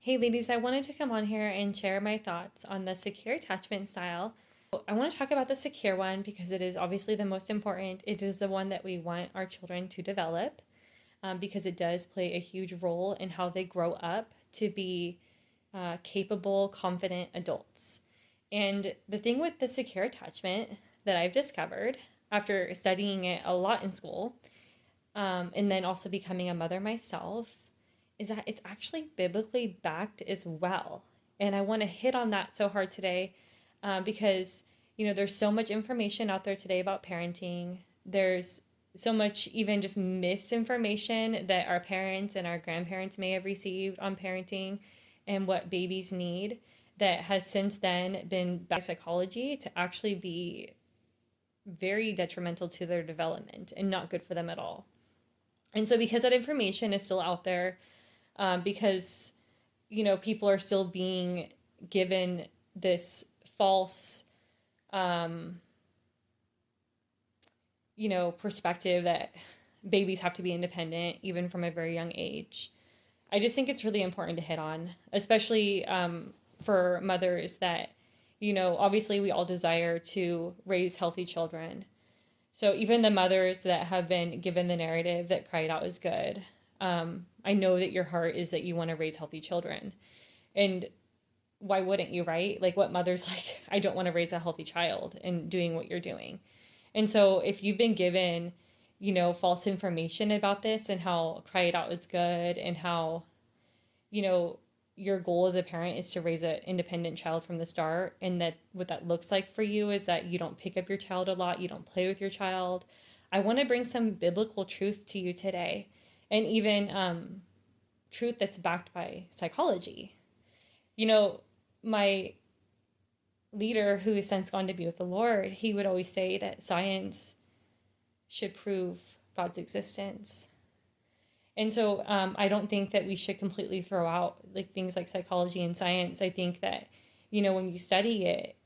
Hey ladies, I wanted to come on here and share my thoughts on the secure attachment style. I want to talk about the secure one because it is obviously the most important. It is the one that we want our children to develop because it does play a huge role in how they grow up to be capable, confident adults. And the thing with the secure attachment that I've discovered after studying it a lot in school, and then also becoming a mother myself, is that it's actually biblically backed as well. And I want to hit on that so hard today because, there's so much information out there today about parenting. There's so much even just misinformation that our parents and our grandparents may have received on parenting and what babies need that has since then been back psychology to actually be very detrimental to their development and not good for them at all. And so, because that information is still out there, because people are still being given this false um, perspective that babies have to be independent even from a very young age. I just think it's really important to hit on, especially for mothers that obviously we all desire to raise healthy children. So even the mothers that have been given the narrative that cried out is good, I know that your heart is that you want to raise healthy children. And why wouldn't you, right? Like, what mother's like, I don't want to raise a healthy child and doing what you're doing. And so if you've been given, false information about this and how cry it out is good and how, you know, your goal as a parent is to raise an independent child from the start, and that what that looks like for you is that you don't pick up your child a lot, you don't play with your child. I want to bring some biblical truth to you today, and even truth that's backed by psychology. You know, my leader, who has since gone to be with the Lord, he would always say that science should prove God's existence. And so I don't think that we should completely throw out like things like psychology and science. I think that, when you study it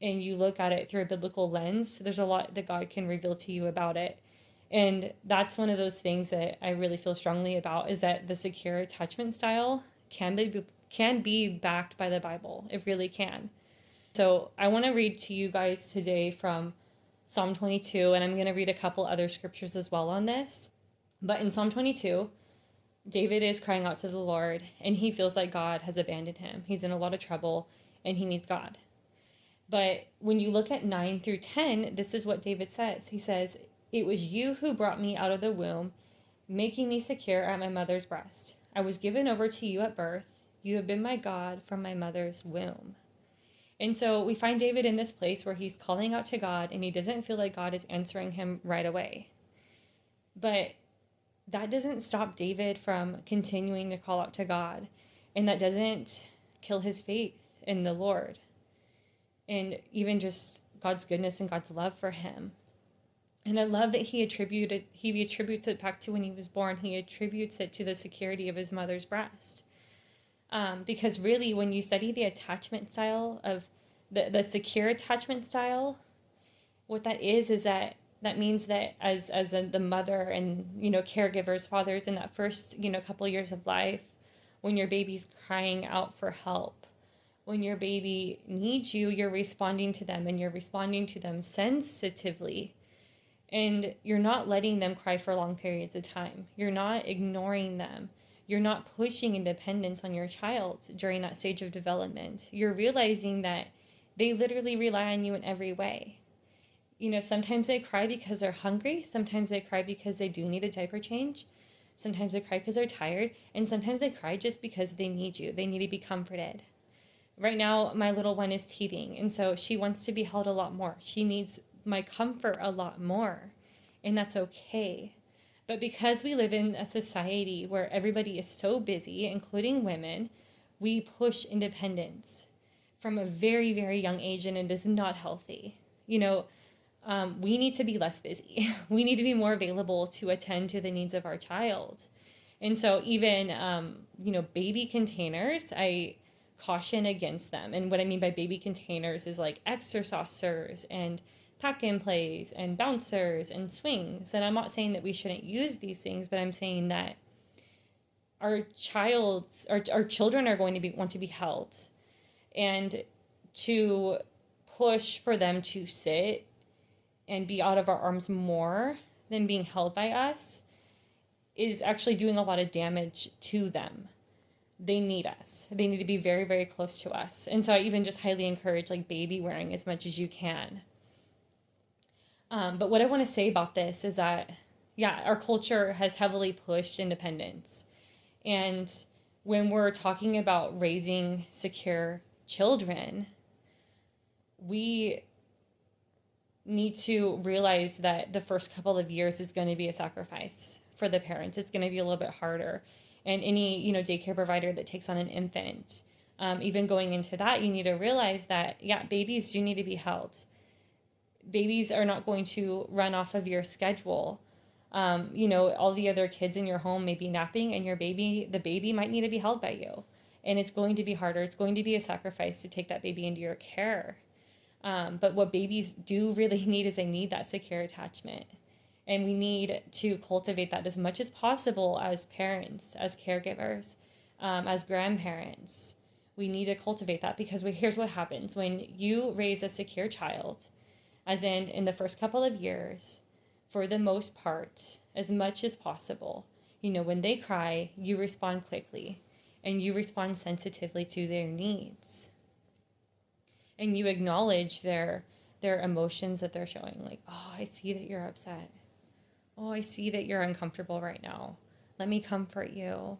and you look at it through a biblical lens, there's a lot that God can reveal to you about it. And that's one of those things that I really feel strongly about, is that the secure attachment style can be backed by the Bible. It really can. So I want to read to you guys today from Psalm 22, and I'm going to read a couple other scriptures as well on this. But in Psalm 22, David is crying out to the Lord, and he feels like God has abandoned him. He's in a lot of trouble, and he needs God. But when you look at 9 through 10, this is what David says. He says, "It was you who brought me out of the womb, making me secure at my mother's breast. I was given over to you at birth. You have been my God from my mother's womb." And so we find David in this place where he's calling out to God, and he doesn't feel like God is answering him right away. But that doesn't stop David from continuing to call out to God. And that doesn't kill his faith in the Lord and even just God's goodness and God's love for him. And I love that he attributes it back to when he was born. He attributes it to the security of his mother's breast. Because really, when you study the attachment style of the secure attachment style, what that is that means that the mother and caregivers, fathers, in that first couple years of life, when your baby's crying out for help, when your baby needs you, you're responding to them, and you're responding to them sensitively, and you're not letting them cry for long periods of time. You're not ignoring them. You're not pushing independence on your child during that stage of development. You're realizing that they literally rely on you in every way. Sometimes they cry because they're hungry. Sometimes they cry because they do need a diaper change. Sometimes they cry because they're tired. And sometimes they cry just because they need you. They need to be comforted. Right now, my little one is teething, and so she wants to be held a lot more. She needs my comfort a lot more, and that's okay. But because we live in a society where everybody is so busy, including women, we push independence from a very, very young age, and it is not healthy. We need to be less busy. We need to be more available to attend to the needs of our child. And so even, baby containers, I caution against them. And what I mean by baby containers is like exercisers and pack and plays and bouncers and swings. And I'm not saying that we shouldn't use these things, but I'm saying that our children are going to want to be held, and to push for them to sit and be out of our arms more than being held by us is actually doing a lot of damage to them. They need us. They need to be very, very close to us. And so I even just highly encourage like baby wearing as much as you can. But what I want to say about this is that, yeah, our culture has heavily pushed independence. And when we're talking about raising secure children, we need to realize that the first couple of years is going to be a sacrifice for the parents. It's going to be a little bit harder. And any, daycare provider that takes on an infant, even going into that, you need to realize that, yeah, babies do need to be held. Babies are not going to run off of your schedule. All the other kids in your home may be napping, and the baby might need to be held by you. And it's going to be harder. It's going to be a sacrifice to take that baby into your care. But what babies do really need is they need that secure attachment. And we need to cultivate that as much as possible as parents, as caregivers, as grandparents. We need to cultivate that because here's what happens when you raise a secure child, as in the first couple of years, for the most part, as much as possible. When they cry, you respond quickly and you respond sensitively to their needs. And you acknowledge their emotions that they're showing. Like, oh, I see that you're upset. Oh, I see that you're uncomfortable right now. Let me comfort you.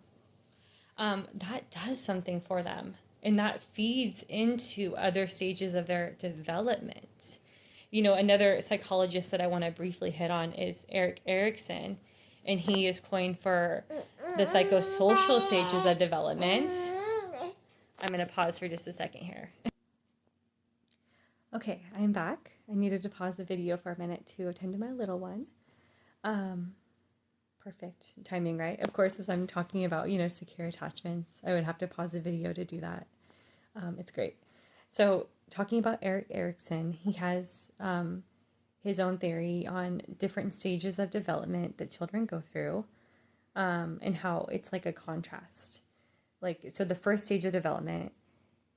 That does something for them. And that feeds into other stages of their development. Another psychologist that I want to briefly hit on is Erik Erikson. And he is coined for the psychosocial stages of development. I'm going to pause for just a second here. Okay, I'm back. I needed to pause the video for a minute to attend to my little one. Perfect timing, right? Of course, as I'm talking about, secure attachments, I would have to pause the video to do that. It's great. So talking about Erik Erikson, he has his own theory on different stages of development that children go through, and how it's like a contrast. So the first stage of development,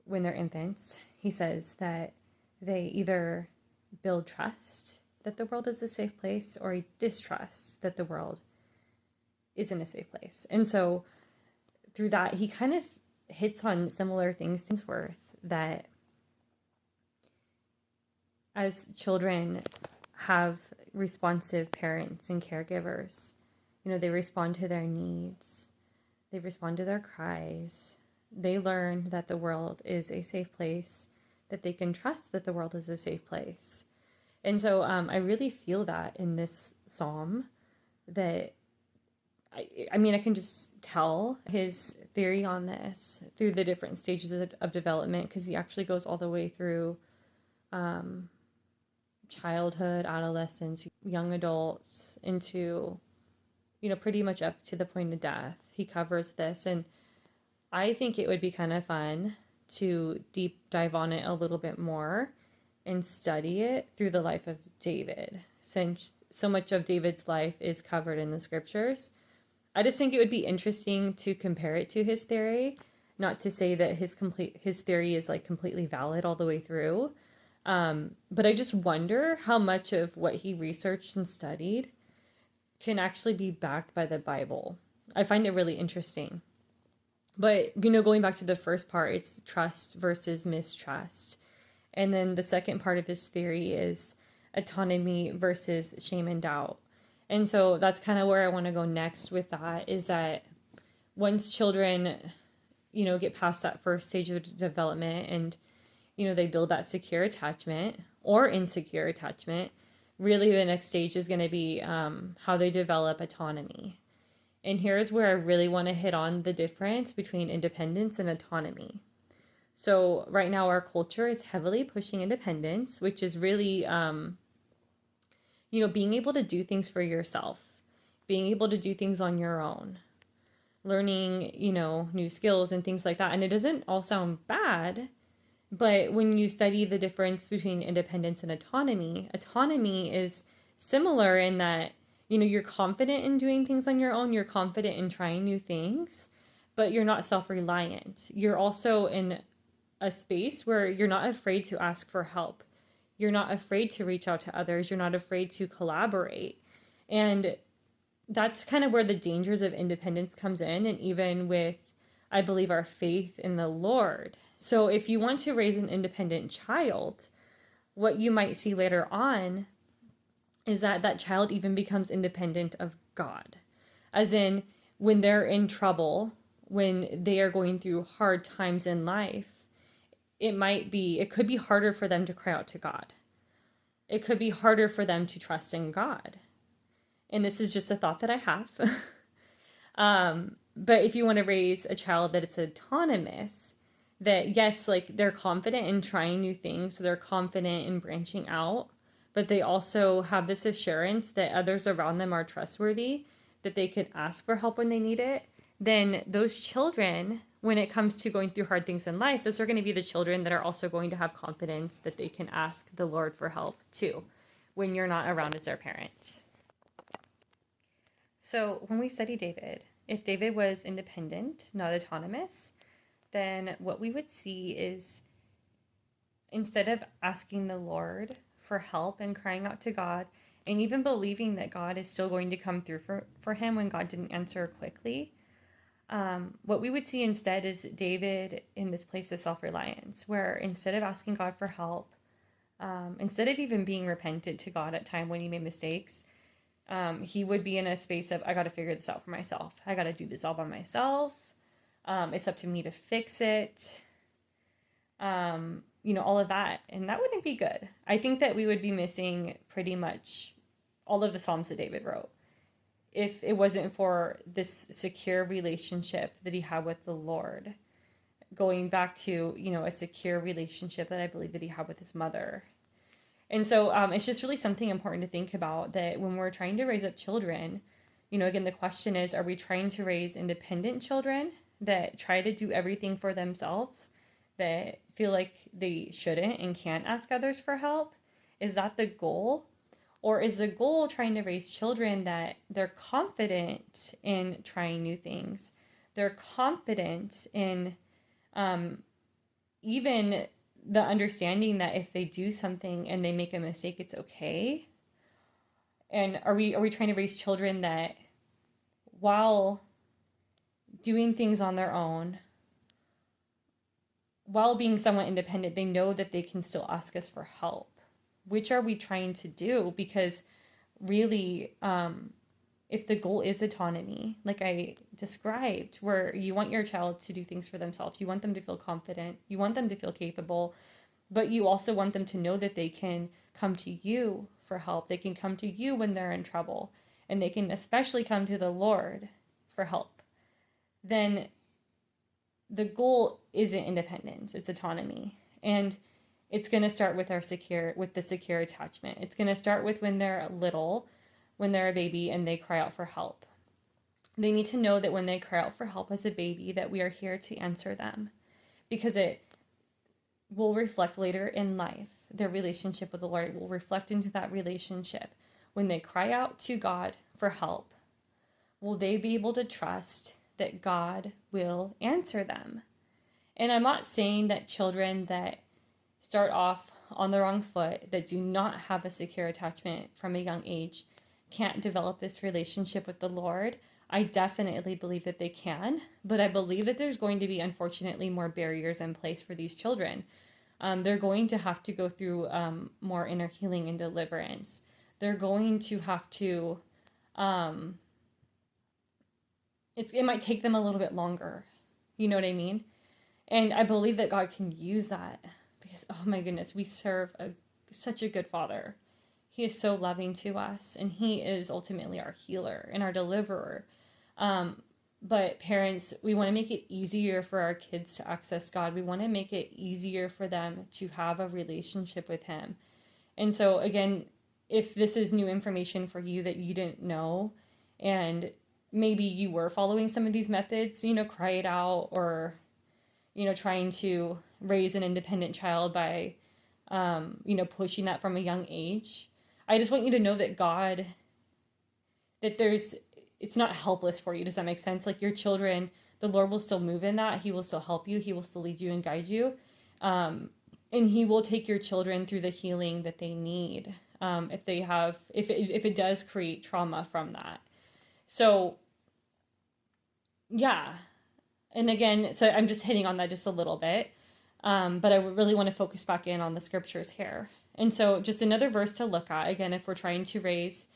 when they're infants, he says that they either build trust that the world is a safe place, or distrust that the world isn't a safe place. And so through that, he kind of hits on similar things to Worth, that as children have responsive parents and caregivers, they respond to their needs, they respond to their cries, they learn that the world is a safe place, that they can trust that the world is a safe place. And so I really feel that in this psalm, that I can just tell his theory on this through the different stages of development, because he actually goes all the way through childhood, adolescence, young adults, into, pretty much up to the point of death. He covers this, and I think it would be kind of fun to deep dive on it a little bit more and study it through the life of David, since so much of David's life is covered in the scriptures. I just think it would be interesting to compare it to his theory, not to say that his theory is like completely valid all the way through, but I just wonder how much of what he researched and studied can actually be backed by the Bible. I find it really interesting. But, going back to the first part, it's trust versus mistrust. And then the second part of his theory is autonomy versus shame and doubt. And so that's kind of where I want to go next with that, is that once children, get past that first stage of development and, they build that secure attachment or insecure attachment, really the next stage is going to be how they develop autonomy. And here's where I really want to hit on the difference between independence and autonomy. So right now our culture is heavily pushing independence, which is really, being able to do things for yourself, being able to do things on your own, learning, new skills and things like that. And it doesn't all sound bad, but when you study the difference between independence and autonomy is similar in that You're confident in doing things on your own, you're confident in trying new things, but you're not self-reliant. You're also in a space where you're not afraid to ask for help. You're not afraid to reach out to others. You're not afraid to collaborate. And that's kind of where the dangers of independence comes in, and even with, I believe, our faith in the Lord. So if you want to raise an independent child, what you might see later on is that that child even becomes independent of God. As in, when they're in trouble, when they are going through hard times in life, it could be harder for them to cry out to God. It could be harder for them to trust in God. And this is just a thought that I have. But if you want to raise a child that it's autonomous, that yes, like they're confident in trying new things, so they're confident in branching out, but they also have this assurance that others around them are trustworthy, that they can ask for help when they need it, then those children, when it comes to going through hard things in life, those are going to be the children that are also going to have confidence that they can ask the Lord for help too, when you're not around as their parent. So when we study David, if David was independent, not autonomous, then what we would see is, instead of asking the Lord for help and crying out to God, and even believing that God is still going to come through for him when God didn't answer quickly, what we would see instead is David in this place of self-reliance, where instead of asking God for help, instead of even being repentant to God at time when he made mistakes, he would be in a space of, I got to figure this out for myself. I got to do this all by myself. It's up to me to fix it. All of that. And that wouldn't be good. I think that we would be missing pretty much all of the Psalms that David wrote if it wasn't for this secure relationship that he had with the Lord. Going back to, a secure relationship that I believe that he had with his mother. And so it's just really something important to think about, that when we're trying to raise up children, again, the question is, are we trying to raise independent children that try to do everything for themselves, that feel like they shouldn't and can't ask others for help? Is that the goal? Or is the goal trying to raise children that they're confident in trying new things? They're confident in even the understanding that if they do something and they make a mistake, it's okay. And are we trying to raise children that, while doing things on their own, while being somewhat independent, they know that they can still ask us for help? Which are we trying to do? Because really, if the goal is autonomy, like I described, where you want your child to do things for themselves, you want them to feel confident, you want them to feel capable, but you also want them to know that they can come to you for help. They can come to you when they're in trouble, and they can especially come to the Lord for help. Then the goal isn't independence, it's autonomy. And it's going to start with the secure attachment. It's going to start with when they're little, when they're a baby and they cry out for help. They need to know that when they cry out for help as a baby, that we are here to answer them, because it will reflect later in life. Their relationship with the Lord will reflect into that relationship. When they cry out to God for help, will they be able to trust that God will answer them? And I'm not saying that children that start off on the wrong foot, that do not have a secure attachment from a young age, can't develop this relationship with the Lord. I definitely believe that they can, but I believe that there's going to be, unfortunately, more barriers in place for these children. They're going to have to go through more inner healing and deliverance. They're going to have to, it might take them a little bit longer. You know what I mean? And I believe that God can use that, because, oh my goodness, we serve such a good Father. He is so loving to us, and he is ultimately our healer and our deliverer. But parents, we want to make it easier for our kids to access God. We want to make it easier for them to have a relationship with him. And so again, if this is new information for you that you didn't know, and maybe you were following some of these methods, cry it out, or, trying to raise an independent child by, pushing that from a young age. I just want you to know that God that it's not helpless for you. Does that make sense? Like your children, the Lord will still move in that. He will still help you. He will still lead you and guide you. And he will take your children through the healing that they need. If it does create trauma from that. So yeah. And again, so I'm just hitting on that just a little bit. But I really want to focus back in on the scriptures here. And so just another verse to look at, again, if we're trying to raise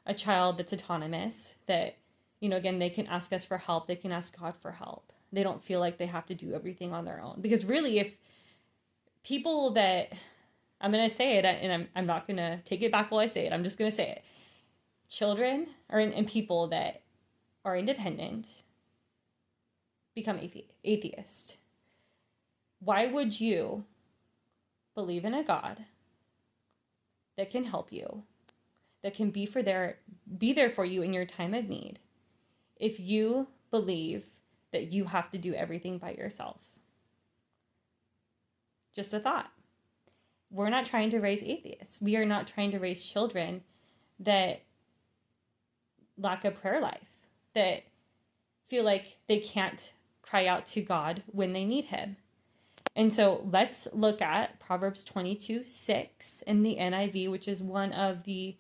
a child that's autonomous, that, again, they can ask us for help. They can ask God for help. They don't feel like they have to do everything on their own. Because really, if people that, I'm going to say it, and I'm not going to take it back while I say it. I'm just going to say it. Children and people that are independent become atheist. Why would you believe in a God that can help you, that can be there for you in your time of need, if you believe that you have to do everything by yourself? Just a thought. We're not trying to raise atheists. We are not trying to raise children that lack a prayer life, that feel like they can't cry out to God when they need him. And so let's look at Proverbs 22:6 in the NIV, which is one of the,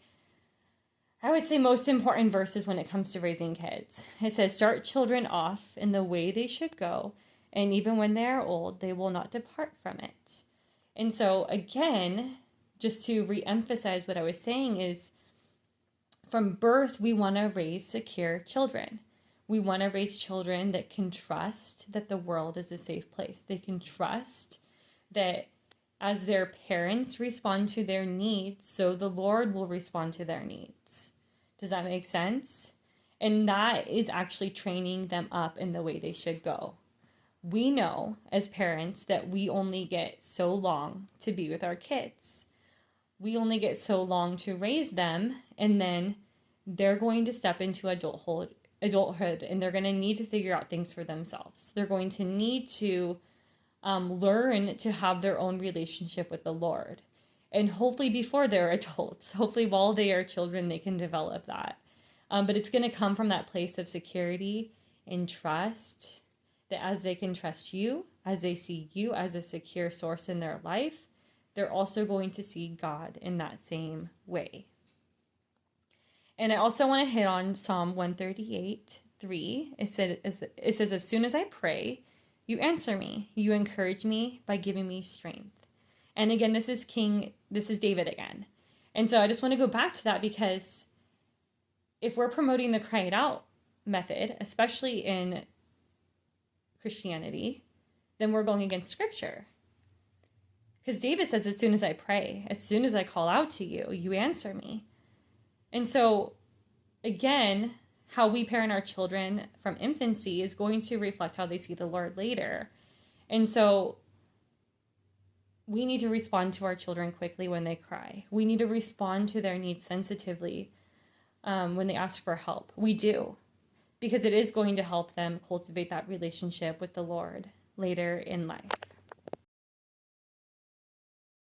I would say, most important verses when it comes to raising kids. It says, "Start children off in the way they should go, and even when they are old, they will not depart from it." And so again, just to reemphasize what I was saying is, from birth, we want to raise secure children. We want to raise children that can trust that the world is a safe place. They can trust that as their parents respond to their needs, so the Lord will respond to their needs. Does that make sense? And that is actually training them up in the way they should go. We know as parents that we only get so long to be with our kids. We only get so long to raise them, and then they're going to step into adulthood, and they're going to need to figure out things for themselves. They're going to need to learn to have their own relationship with the Lord. And hopefully before they're adults, hopefully while they are children, they can develop that. But it's going to come from that place of security and trust, that as they can trust you, as they see you as a secure source in their life, they're also going to see God in that same way. And I also want to hit on Psalm 138:3. It says, "As soon as I pray, you answer me. You encourage me by giving me strength." And again, this is David again. And so I just want to go back to that, because if we're promoting the cry it out method, especially in Christianity, then we're going against scripture. Because David says, "As soon as I pray, as soon as I call out to you, you answer me." And so, again, how we parent our children from infancy is going to reflect how they see the Lord later. And so we need to respond to our children quickly when they cry. We need to respond to their needs sensitively when they ask for help. We do, because it is going to help them cultivate that relationship with the Lord later in life.